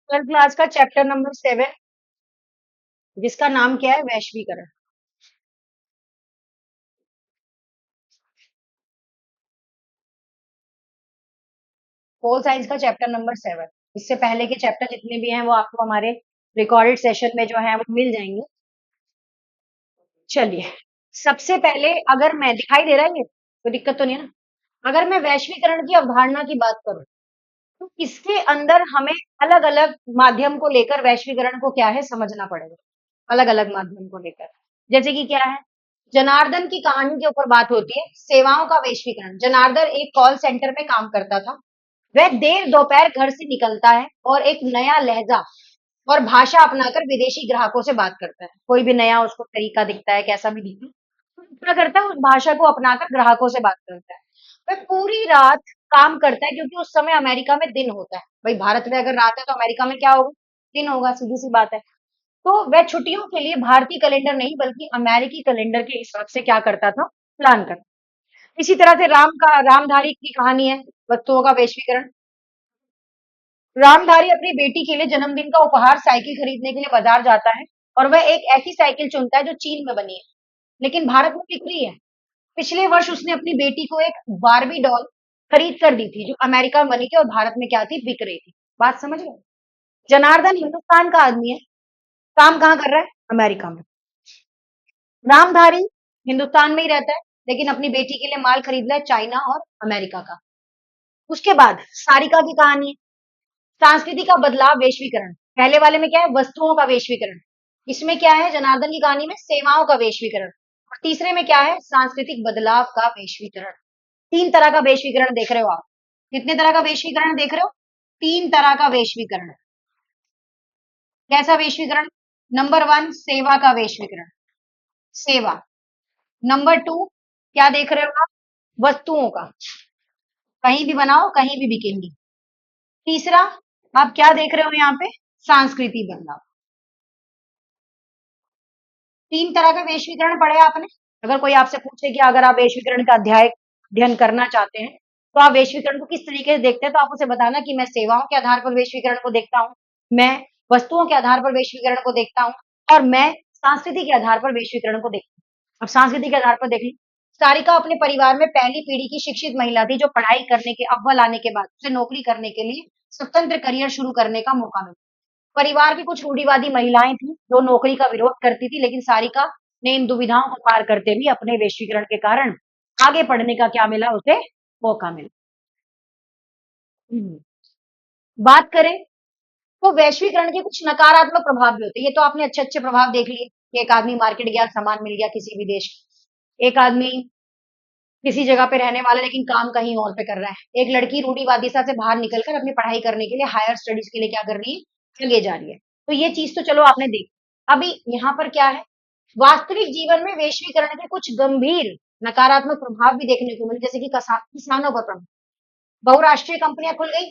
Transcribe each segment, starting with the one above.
Twelfth class का chapter number 7, जिसका नाम क्या है, वैश्वीकरण। पोल साइंस का चैप्टर नंबर 7। इससे पहले के चैप्टर जितने भी हैं वो आपको हमारे रिकॉर्डेड सेशन में जो है वो मिल जाएंगे। चलिए, सबसे पहले अगर मैं दिखाई दे रहा है ये, कोई दिक्कत तो नहीं है ना? अगर मैं वैश्वीकरण की अवधारणा की बात करूं तो इसके अंदर हमें अलग अलग माध्यम को लेकर वैश्वीकरण को क्या है समझना पड़ेगा। अलग अलग माध्यम को लेकर, जैसे कि क्या है, जनार्दन की कहानी के ऊपर बात होती है, सेवाओं का वैश्वीकरण। जनार्दन एक कॉल सेंटर में काम करता था। वह देर दोपहर घर से निकलता है और एक नया लहजा और भाषा अपनाकर विदेशी ग्राहकों से बात करता है। कोई भी नया उसको तरीका दिखता है, कैसा भी दिखता है, तो क्या करता है, उस भाषा को अपनाकर ग्राहकों से बात करता है। वह पूरी रात काम करता है क्योंकि उस समय अमेरिका में दिन होता है। भाई भारत में अगर रात है तो अमेरिका में क्या होगा, दिन होगा, सीधी सी बात है। तो वह छुट्टियों के लिए भारतीय कैलेंडर नहीं बल्कि अमेरिकी कैलेंडर के हिसाब से क्या करता था, प्लान करता। इसी तरह से रामधारी की कहानी है, वस्तुओं का वैश्वीकरण। रामधारी अपनी बेटी के लिए जन्मदिन का उपहार साइकिल खरीदने के लिए बाजार जाता है और वह एक ऐसी साइकिल चुनता है जो चीन में बनी है लेकिन भारत में बिक रही है। पिछले वर्ष उसने अपनी बेटी को एक बारबी डॉल खरीद कर दी थी जो अमेरिका में बनी थी और भारत में क्या थी, बिक रही थी। बात समझ गए? जनार्दन हिंदुस्तान का आदमी है, काम कहाँ कर रहा है, अमेरिका में। रामधारी हिंदुस्तान में ही रहता है लेकिन अपनी बेटी के लिए माल खरीद रहा है चाइना और अमेरिका का। उसके बाद सारिका की कहानी है, संस्कृति का बदलाव वैश्वीकरण। पहले वाले में क्या है, वस्तुओं का वैश्वीकरण। इसमें क्या है, जनार्दन की कहानी में सेवाओं का वैश्वीकरण। और तीसरे में क्या है, सांस्कृतिक बदलाव का वैश्वीकरण। तीन तरह का वैश्वीकरण देख रहे हो आप। कितने तरह का वैश्वीकरण देख रहे हो, तीन तरह का वैश्वीकरण। कैसा वैश्वीकरण, नंबर 1 सेवा का वैश्वीकरण, सेवा। नंबर 2 क्या देख रहे हो आप, वस्तुओं का, कहीं भी बनाओ कहीं भी बिकेंगी। तीसरा आप क्या देख रहे हो यहाँ पे, सांस्कृतिक बदलाव। तीन तरह का वैश्वीकरण पढ़े आपने। अगर कोई आपसे पूछे कि अगर आप वैश्वीकरण का अध्ययन करना चाहते हैं तो आप वैश्वीकरण को किस तरीके से देखते हैं, तो आप उसे बताना कि मैं सेवाओं के आधार पर वैश्वीकरण को देखता हूँ, मैं वस्तुओं के आधार पर वैश्वीकरण को देखता हूँ और मैं संस्कृति के आधार पर वैश्वीकरण को देखता हूँ। अब संस्कृति के आधार पर देख ली, सारिका अपने परिवार में पहली पीढ़ी की शिक्षित महिला थी जो पढ़ाई करने के अव्वल आने के बाद उसे नौकरी करने के लिए स्वतंत्र करियर शुरू करने का मौका मिला। परिवार की कुछ रूढ़िवादी महिलाएं थी जो नौकरी का विरोध करती थी लेकिन सारिका ने इन दुविधाओं को पार करते हुए अपने वैश्वीकरण के कारण आगे पढ़ने का क्या मिला, उसे मौका मिला। हम्म। बात करें तो वैश्वीकरण के कुछ नकारात्मक प्रभाव भी होते हैं। ये तो आपने अच्छे अच्छे प्रभाव देख लिए कि एक आदमी मार्केट गया, सामान मिल गया किसी भी देश का। एक आदमी किसी जगह पे रहने वाला लेकिन काम कहीं और पे कर रहा है। एक लड़की रूढ़िवादिता से बाहर निकलकर अपनी पढ़ाई करने के लिए, हायर स्टडीज के लिए क्या कर रही है, आगे जा रही है। तो ये चीज तो चलो आपने देखी। अभी यहाँ पर क्या है, वास्तविक जीवन में वैश्वीकरण के कुछ गंभीर नकारात्मक प्रभाव भी देखने को मिले, जैसे कि किसानों पर प्रभाव। बहुराष्ट्रीय कंपनियां खुल गई,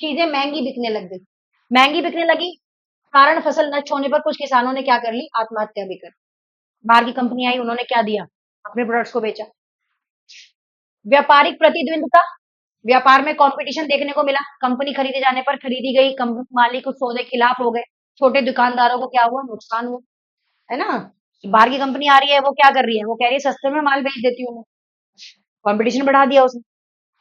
चीजें महंगी बिकने लग गई। महंगी बिकने लगी, कारण फसल नष्ट होने पर कुछ किसानों ने क्या कर ली, आत्महत्या भी कर। बाहर की कंपनी आई, उन्होंने क्या दिया, अपने प्रोडक्ट्स को बेचा। व्यापारिक प्रतिद्वंदता, व्यापार में कंपटीशन देखने को मिला। कंपनी खरीदे जाने पर खरीदी गई कंपनी मालिक उस सौदे के खिलाफ हो गए। छोटे दुकानदारों को क्या हुआ, नुकसान हुआ, है ना। बाहर की कंपनी आ रही है, वो क्या कर रही है, वो कह रही है सस्ते में माल बेच देती हूँ मैं, कंपटीशन बढ़ा दिया उसने।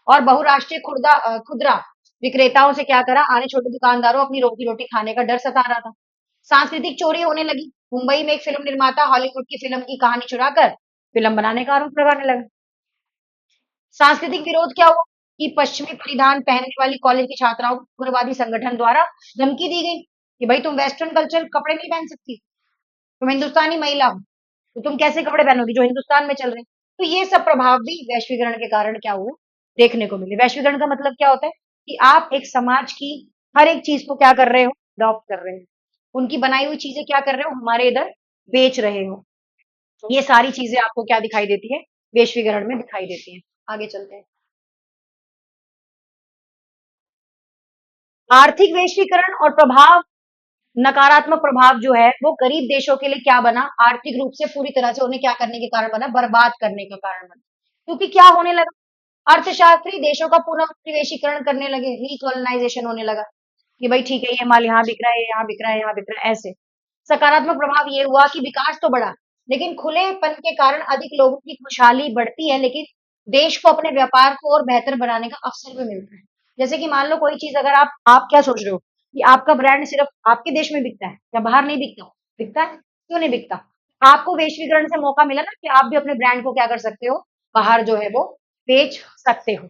और बहुराष्ट्रीय खुदरा विक्रेताओं से क्या करा, आने छोटे दुकानदारों अपनी रोटी रोटी खाने का डर सता रहा था। सांस्कृतिक चोरी होने लगी। मुंबई में एक फिल्म निर्माता हॉलीवुड की फिल्म की कहानी चुराकर फिल्म बनाने का आरोप लगाने लगा। सांस्कृतिक विरोध क्या हुआ कि पश्चिमी परिधान पहनने वाली कॉलेज की छात्राओं को उग्रवादी संगठन द्वारा धमकी दी गई कि भाई तुम वेस्टर्न कल्चर कपड़े नहीं पहन सकती, तुम हिंदुस्तानी महिला हो तो तुम कैसे कपड़े पहनोगी जो हिंदुस्तान में चल रहे हैं। तो ये सब प्रभाव भी वैश्वीकरण के कारण क्या हुए, देखने को मिले। वैश्वीकरण का मतलब क्या होता है कि आप एक समाज की हर एक चीज को क्या कर रहे हो, अडॉप्ट कर रहे हो, उनकी बनाई हुई चीजें क्या कर रहे हो, हमारे इधर बेच रहे हो। ये सारी चीजें आपको क्या दिखाई देती है, वैश्वीकरण में दिखाई देती है। आगे चलते हैं। आर्थिक वैश्वीकरण और प्रभाव, नकारात्मक प्रभाव जो है वो गरीब देशों के लिए क्या बना, आर्थिक रूप से पूरी तरह से उन्हें क्या करने के कारण बना, बर्बाद करने का कारण बना। क्योंकि क्या होने लगा, अर्थशास्त्री देशों का पुनः उपनिवेशीकरण करने लगे, रीकोलोनाइजेशन होने लगा। कि भाई ठीक है, ये माल यहाँ बिक रहा है, यहाँ बिक रहा है, यहाँ बिक रहा है, ऐसे। सकारात्मक प्रभाव ये हुआ कि विकास तो बढ़ा, लेकिन खुलेपन के कारण अधिक लोगों की खुशहाली बढ़ती है, लेकिन देश को अपने व्यापार को और बेहतर बनाने का अवसर भी मिलता है। जैसे कि मान लो कोई चीज, अगर आप क्या सोच रहे हो कि आपका ब्रांड सिर्फ आपके देश में बिकता है या बाहर नहीं बिकता? बिकता है, क्यों नहीं बिकता? आपको वैश्वीकरण से मौका मिला ना कि आप भी अपने ब्रांड को क्या कर सकते हो, बाहर जो है वो बेच सकते हो।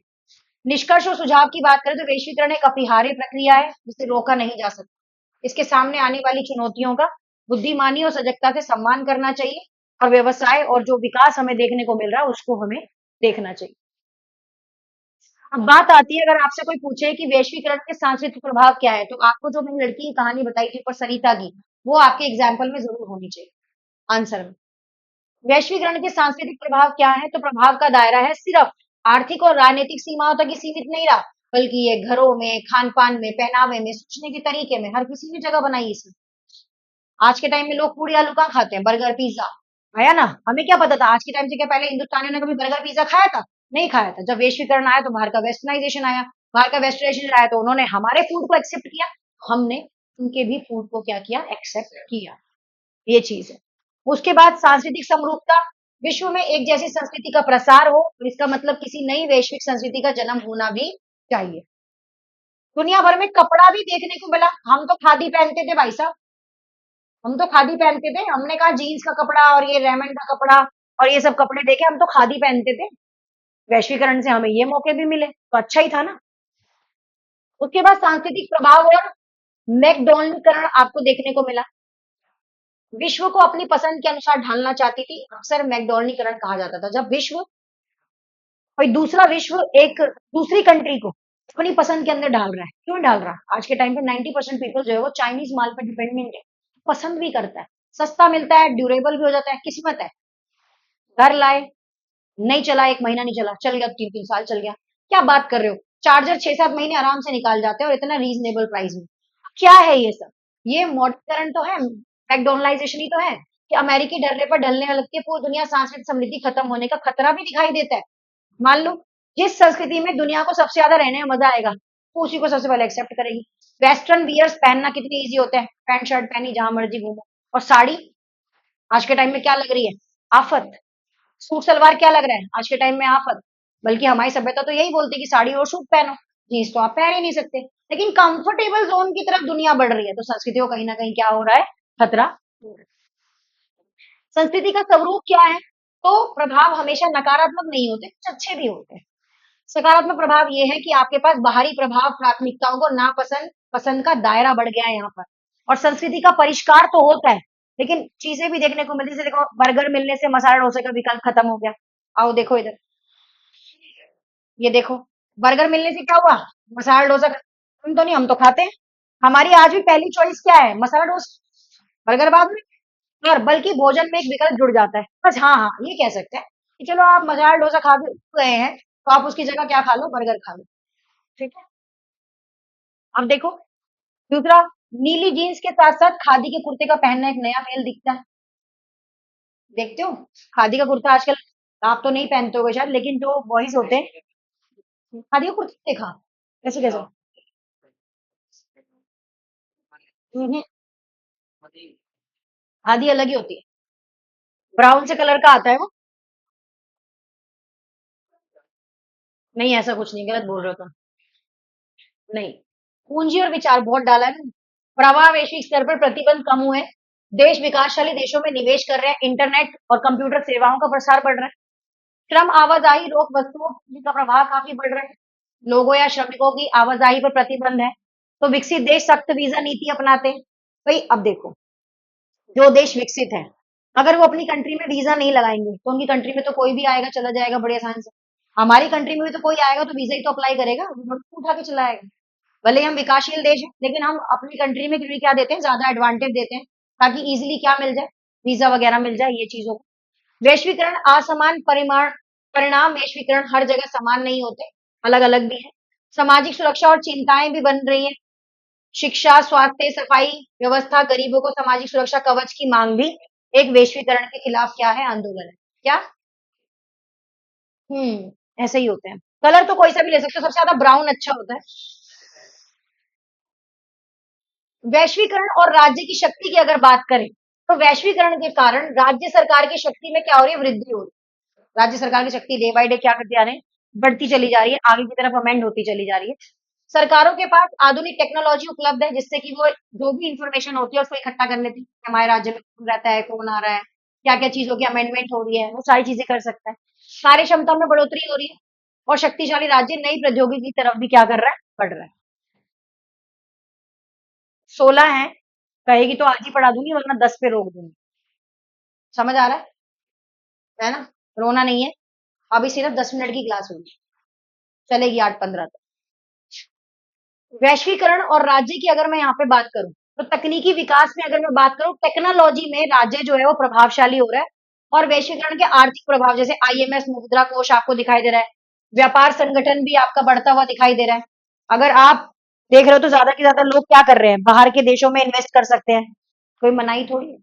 निष्कर्ष और सुझाव की बात करें तो वैश्वीकरण एक अपरिहार्य प्रक्रिया है जिसे रोका नहीं जा सकता। इसके सामने आने वाली चुनौतियों का बुद्धिमानी और सजगता से सम्मान करना चाहिए, और व्यवसाय और जो विकास हमें देखने को मिल रहा है उसको हमें देखना चाहिए। अब बात आती है, अगर आपसे कोई पूछे कि वैश्वीकरण के सांस्कृतिक प्रभाव क्या है, तो आपको जो मैंने लड़की की कहानी बताई थी पर सरिता की, वो आपके एग्जाम्पल में जरूर होनी चाहिए आंसर में। वैश्वीकरण के सांस्कृतिक प्रभाव क्या है? तो प्रभाव का दायरा है सिर्फ आर्थिक और राजनीतिक सीमाओं तक ही सीमित नहीं रहा, बल्कि ये घरों में, खान पान में, पहनावे में, सोचने के तरीके में, हर किसी ने जगह बनाई इसे। आज के टाइम में लोग पूड़ी आलू कहाँ खाते हैं? बर्गर पिज्जा आया ना, हमें क्या पता था? आज के टाइम से क्या पहले हिंदुस्तानियों ने कभी बर्गर पिज्जा खाया था? नहीं खाया था। जब वैश्वीकरण आया तो बाहर का वेस्टर्नाइजेशन आया, बाहर का वेस्टर्नाइजेशन आया तो उन्होंने हमारे फूड को एक्सेप्ट किया, हमने उनके भी फूड को क्या किया? एक्सेप्ट किया। ये चीज है। उसके बाद सांस्कृतिक समरूपता, विश्व में एक जैसी संस्कृति का प्रसार हो, तो इसका मतलब किसी नई वैश्विक संस्कृति का जन्म होना भी चाहिए। दुनिया भर में कपड़ा भी देखने को मिला, हम तो खादी पहनते थे भाई साहब, हम तो खादी पहनते थे, हमने कहा जीन्स का कपड़ा और ये रेमंड का कपड़ा और ये सब कपड़े देखे, हम तो खादी पहनते थे। वैश्वीकरण से हमें ये मौके भी मिले तो अच्छा ही था ना। उसके बाद सांस्कृतिक प्रभाव और मैकडॉनल्डकरण आपको देखने को मिला। विश्व को अपनी पसंद के अनुसार ढालना चाहती थी, अक्सर मैकडॉनल्डीकरण कहा जाता था। जब विश्व, कोई दूसरा विश्व एक दूसरी कंट्री को अपनी पसंद के अंदर डाल रहा है, क्यों डाल रहा है? आज के टाइम पे 90% पीपल जो है वो चाइनीज माल पर डिपेंडेंट है, पसंद भी करता है, सस्ता मिलता है, ड्यूरेबल भी हो जाता है, किस्मत है। घर लाए, नहीं चला, एक महीना नहीं चला, चल गया, 3-3 साल चल गया, क्या बात कर रहे हो? चार्जर 6-7 महीने आराम से निकाल जाते हैं और इतना रीजनेबल प्राइस में। क्या है ये सब? ये मॉडर्नीकरण तो है, मैकडोनलाइजेशन ही तो है कि अमेरिकी डरने पर ढलने लगती है पूरी दुनिया, सांस्कृतिक समृद्धि खत्म होने का खतरा भी दिखाई देता है। मान लो जिस संस्कृति में दुनिया को सबसे ज्यादा रहने में मजा आएगा, वो उसी को सबसे पहले एक्सेप्ट करेगी। वेस्टर्न वियर्स पहनना कितनी इजी होता है, पैंट शर्ट पहनी जहां मर्जी घूमो। और साड़ी आज के टाइम में क्या लग रही है? आफत। सूट सलवार क्या लग रहा है आज के टाइम में? आफत। बल्कि हमारी सभ्यता तो यही बोलती है कि साड़ी और सूट पहनो, जीन्स तो आप पहन ही नहीं सकते। लेकिन कंफर्टेबल जोन की तरफ दुनिया बढ़ रही है, तो संस्कृति को कहीं ना कहीं क्या हो रहा है? खतरा हो रहा है। संस्कृति का स्वरूप क्या है? तो प्रभाव हमेशा नकारात्मक नहीं होते, कुछ अच्छे भी होते हैं। सकारात्मक प्रभाव ये है कि आपके पास बाहरी प्रभाव प्राथमिकताओं को नापसंद पसंद का दायरा बढ़ गया है यहाँ पर, और संस्कृति का परिष्कार तो होता है, लेकिन चीजें भी देखने को मिलती है। जैसे देखो, बर्गर मिलने से मसाला डोसे का विकल्प खत्म हो गया। आओ देखो इधर, ये देखो, बर्गर मिलने से क्या हुआ? मसाला डोसा हम तो नहीं, हम तो खाते हैं। हमारी आज भी पहली चॉइस क्या है? मसाला डोसा, बर्गर बाद में। और बल्कि भोजन में एक विकल्प जुड़ जाता है बस। हाँ हाँ, ये कह सकते हैं कि चलो आप मसाला डोसा खा के गए हैं, तो आप उसकी जगह क्या खा लो? बर्गर खा लो। ठीक है। अब देखो, दूसरा, नीली जीन्स के साथ साथ खादी के कुर्ते का पहनना एक नया मेल दिखता है। देखते हो, खादी का कुर्ता आजकल आप तो नहीं पहनते होगे शायद, लेकिन जो बॉयज होते हैं, खादी का कुर्ता देखा? कैसे कैसे? हम्म, खादी अलग ही होती है, ब्राउन से कलर का आता है वो। नहीं, ऐसा कुछ नहीं, गलत बोल रहे हो तुम। नहीं, पूंजी और विचार बहुत डाला है ना। प्रवाह वैश्विक स्तर पर प्रतिबंध कम हुए, देश विकासशाली देशों में निवेश कर रहे हैं, इंटरनेट और कंप्यूटर सेवाओं का प्रसार बढ़ रहा है, श्रम आवाजाही रोक, वस्तुओं का प्रवाह काफी बढ़ रहा है, लोगों या श्रमिकों की आवाजाही पर प्रतिबंध है, तो विकसित देश सख्त वीजा नीति अपनाते हैं। भाई अब देखो, जो देश विकसित है, अगर वो अपनी कंट्री में वीजा नहीं लगाएंगे तो उनकी कंट्री में तो कोई भी आएगा चला जाएगा बड़े आसान से। हमारी कंट्री में भी तो कोई आएगा तो वीजा ही तो अप्लाई करेगा, वो उठा के चला आएगा। भले ही हम विकासशील देश हैं, लेकिन हम अपनी कंट्री में क्योंकि क्या देते हैं, ज्यादा एडवांटेज देते हैं, ताकि इजिली क्या मिल जाए? वीजा वगैरह मिल जाए, ये चीजों को। वैश्वीकरण असमान परिमाण परिणाम, वैश्वीकरण हर जगह समान नहीं होते, अलग अलग भी है। सामाजिक सुरक्षा और चिंताएं भी बन रही हैं, शिक्षा, स्वास्थ्य, सफाई व्यवस्था, गरीबों को सामाजिक सुरक्षा कवच की मांग भी एक वैश्वीकरण के खिलाफ क्या है? आंदोलन है। क्या? ऐसे ही होते हैं। कलर तो कोई सा भी ले सकते हो, सबसे ज्यादा ब्राउन अच्छा होता है। वैश्वीकरण और राज्य की शक्ति की अगर बात करें, तो वैश्वीकरण के कारण राज्य सरकार की शक्ति में क्या हो रही है? वृद्धि हो रही है। राज्य सरकार की शक्ति डे बाय डे क्या करती जा रहे हैं? बढ़ती चली जा रही है, आगे की तरफ अमेंड होती चली जा रही है। सरकारों के पास आधुनिक टेक्नोलॉजी उपलब्ध है, जिससे कि वो जो भी इंफॉर्मेशन होती है उसको इकट्ठा कर लेती है। हमारे राज्य में कौन रहता है, कौन आ रहा है, क्या-क्या चीज़ों की अमेंडमेंट हो रही है, वो सारी चीज़ें कर सकता है। कार्य क्षमता में बढ़ोतरी हो रही है और शक्तिशाली राज्य नई प्रौद्योगिकी की तरफ भी क्या कर रहा है? बढ़ रहा है। 16 हैं, कहेगी तो आज ही पढ़ा दूँगी वरना 10 पे रोक दूँगी। समझ आ रहा है ना? रोना नहीं है, अभी सिर्फ 10 मिनट की क्लास होगी, चलेगी 8-15 तक। वैश्वीकरण और राज्य की अगर मैं यहाँ पे बात करूँ, तो तकनीकी विकास में अगर मैं बात करूँ, टेक्नोलॉजी में राज्य जो है वो प्रभावशाली हो रहा है और वैश्वीकरण के आर्थिक प्रभाव जैसे आईएमएफ मुद्रा कोष आपको दिखाई दे रहा है, व्यापार संगठन भी आपका बढ़ता हुआ दिखाई दे रहा है। अगर आप देख रहे हो तो ज्यादा से ज्यादा लोग क्या कर रहे हैं? बाहर के देशों में इन्वेस्ट कर सकते हैं, कोई मनाही थोड़ी है।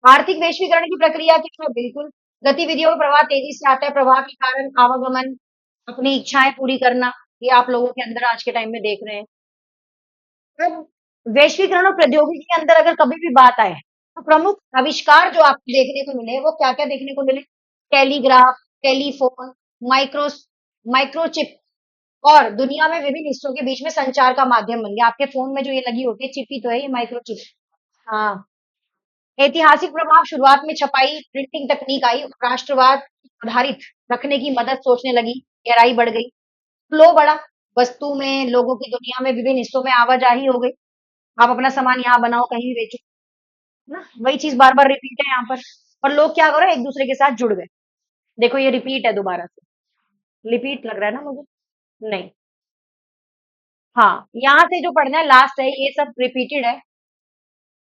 आर्थिक वैश्वीकरण की प्रक्रिया क्या है? बिल्कुल गतिविधियों का प्रवाह तेजी से आता है, प्रवाह के कारण आवागमन, अपनी इच्छाएं पूरी करना, ये आप लोगों के अंदर आज के टाइम में देख रहे हैं। अब वैश्वीकरण और प्रौद्योगिकी के अंदर अगर कभी भी बात आए, तो प्रमुख आविष्कार जो आपको देखने को मिले, वो क्या-क्या देखने को मिले? टेलीग्राफ, टेलीफोन, माइक्रो माइक्रोचिप और दुनिया में विभिन्न हिस्सों के बीच में संचार का माध्यम बन गया। आपके फ़ोन में जो ये लगी होती है, चिप ही तो है ये माइक्रोचिप। हाँ। ऐतिहासिक प्रभाव शुरुआत में छपाई, प्रिंटिंग तकनीक आई, राष्ट्रवाद आधारित रखने की मदद सोचने लगी, गहराई बढ़ गई, फ्लो बढ़ा, वस्तु में, लोगों की दुनिया में विभिन्न हिस्सों में आवाजाही हो गई। आप अपना सामान यहाँ बनाओ, कहीं भी बेचो, है ना? वही चीज़ बार-बार रिपीट है यहाँ पर और लोग क्या करो एक दूसरे के साथ जुड़ गए। देखो ये रिपीट है दोबारा से, रिपीट लग रहा है ना मुझे? नहीं। हाँ, यहाँ से जो पढ़ना है लास्ट है, ये सब रिपीटेड है,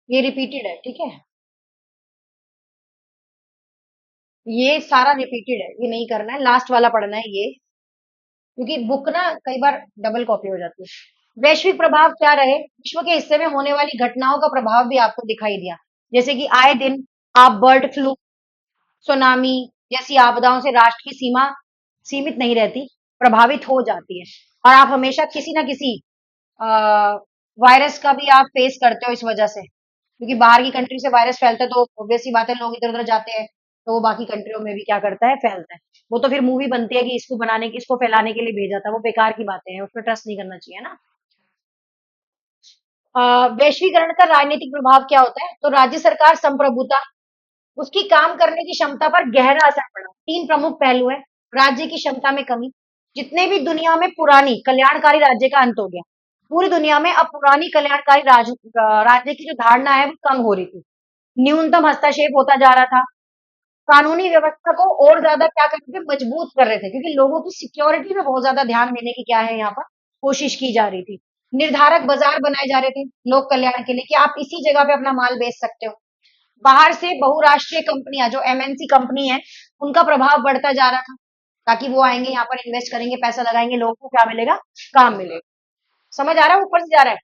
ये रिपीटेड है, ठीक है? ये सारा रिपीटेड है, ये नहीं करना है, लास्ट वाला पढ़ना है ये, क्योंकि बुक ना कई बार डबल कॉपी हो जाती है। वैश्विक प्रभाव क्या रहे? विश्व के हिस्से में होने वाली घटनाओं का प्रभाव भी आपको दिखाई दिया। जैसे कि आए दिन आप बर्ड फ्लू, सुनामी जैसी आपदाओं से राष्ट्र की सीमा सीमित नहीं रहती, प्रभावित हो जाती है। और आप हमेशा किसी ना किसी अ, वायरस का भी आप फेस करते हो इस वजह से, क्योंकि बाहर की कंट्री से वायरस फैलता है तो ऑब्वियस सी बात है लोग इधर-उधर जाते हैं, तो वो बाकी कंट्रियों में भी क्या करता है फैलता है। वो तो फिर मूवी बनती है कि इसको बनाने की इसको फैलाने के लिए भेजा था, वो बेकार की बातें हैं, उसपे ट्रस्ट नहीं करना चाहिए ना। अ, वैश्वीकरण का राजनीतिक प्रभाव क्या होता है? तो राज्य सरकार संप्रभुता, उसकी काम करने की क्षमता पर गहरा असर पड़ा। 3 प्रमुख पहलू हैं, राज्य की क्षमता में कमी, जितने भी दुनिया में पुरानी कल्याणकारी राज्य का अंत हो गया। पूरी दुनिया में अब पुरानी कल्याणकारी राज्य की जो धारणा है वो कम हो रही थी। न्यूनतम हस्तक्षेप होता जा रहा था। कानूनी व्यवस्था को और ज़्यादा क्या कर रहे थे? मजबूत कर रहे थे क्योंकि लोगों की सिक्योरिटी पे बहुत ज़्यादा ध्यान देने की क्या है यहाँ पर कोशिश की जा रही थी। निर्धारक बाज़ार बनाए जा रहे थे लोक कल्याण के लिए कि आप इसी जगह पे अपना माल बेच सकते हो। बाहर से बहुराष्ट्रीय कंपनियां जो एमएनसी कंपनी है उनका प्रभाव बढ़ता जा रहा था ताकि वो आएंगे यहाँ पर इन्वेस्ट करेंगे पैसा लगाएंगे लोगों को क्या मिलेगा काम मिलेगा समझ आ रहा है ऊपर से जा रहा है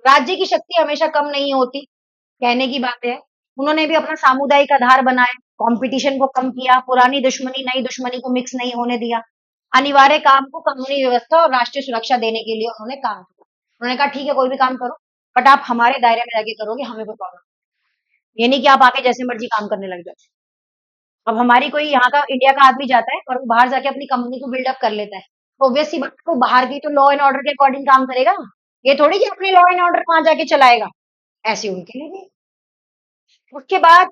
राज्य की शक्ति हमेशा कम नहीं होती कहने की बात है उन्होंने भी अपना सामुदायिक आधार बनाए कंपटीशन को कम किया पुरानी दुश्मनी नई दुश्मनी को मिक्स नहीं होने दिया अनिवार्य काम को कानूनी व्यवस्था और राष्ट्रीय सुरक्षा देने के लिए उन्होंने काम किया उन्होंने कहा ठीक है कोई भी काम करो बट आप हमारे दायरे में जाके करोगे हमें कोई प्रॉब्लम ये नहीं कि आप आके जैसे मर्जी काम करने लग जाओ अब हमारी कोई यहाँ का इंडिया का आदमी जाता है और वो बाहर जाके अपनी कंपनी को बिल्डअप कर लेता है तो ऑब्वियस सी बात है वो बाहर की तो लॉ एंड ऑर्डर के अकॉर्डिंग काम करेगा ये थोड़ी कि अपने लॉ एंड ऑर्डर वहां जाके चलाएगा ऐसे उनके लिए भी उसके बाद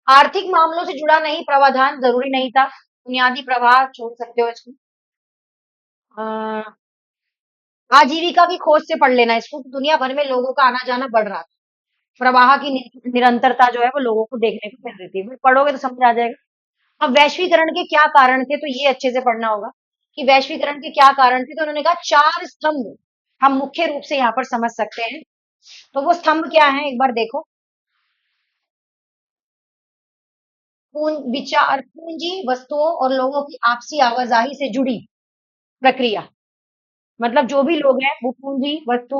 आर्थिक मामलों से जुड़ा नहीं प्रावधान जरूरी नहीं था बुनियादी प्रवाह छोड़ सकते हो इसको अ, आजीविका की खोज से पढ़ लेना इसको दुनिया भर में लोगों का आना जाना बढ़ रहा था प्रवाह की निरंतरता जो है वो लोगों को देखने को मिल रही थी फिर पढ़ोगे तो समझ आ जाएगा अब वैश्वीकरण के क्या कारण थे तो ये अच्छे से पढ़ना होगा कि वैश्वीकरण के क्या कारण थे तो उन्होंने कहा चार स्तंभ हम मुख्य रूप से यहाँ पर समझ सकते हैं तो वो स्तंभ क्या है एक बार देखो विचार पूंजी वस्तुओं और लोगों की आपसी आवाजाही से जुड़ी प्रक्रिया मतलब जो भी लोग हैं वो पूंजी वस्तु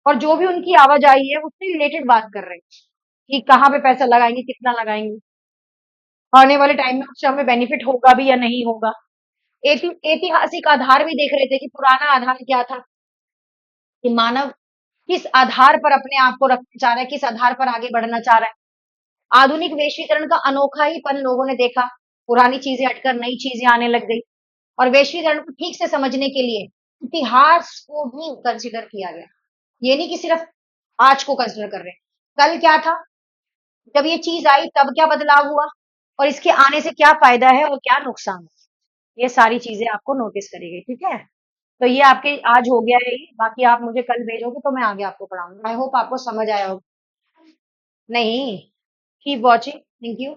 और जो भी उनकी आवाजाही है उससे रिलेटेड बात कर रहे हैं कि कहाँ पे पैसा लगाएंगे कितना लगाएंगे आने वाले टाइम में उससे हमें बेनिफिट होगा भी या नहीं होगा ऐतिहासिक आधार भी देख रहे थे कि पुराना आधार क्या था कि मानव किस आधार पर अपने आप को रखना चाह रहा है, किस आधार पर आगे बढ़ना चाह रहा है। आधुनिक वैश्वीकरण का अनोखा ही पन लोगों ने देखा, पुरानी चीजें हटकर नई चीजें आने लग गई और वैश्वीकरण को ठीक से समझने के लिए इतिहास को भी कंसिडर किया गया। ये नहीं कि सिर्फ आज को कंसिडर कर रहे हैं। कल क्या था, जब ये चीज आई तब क्या बदलाव हुआ और इसके आने से क्या फायदा है और क्या नुकसान है, ये सारी चीजें आपको नोटिस करेगी, ठीक है। तो ये आपके आज हो गया है ये, बाकी आप मुझे कल भेजोगे तो मैं आगे आपको पढ़ाऊंगी। आई होप आपको समझ आया होगा। नहीं, कीप वॉचिंग, थैंक यू।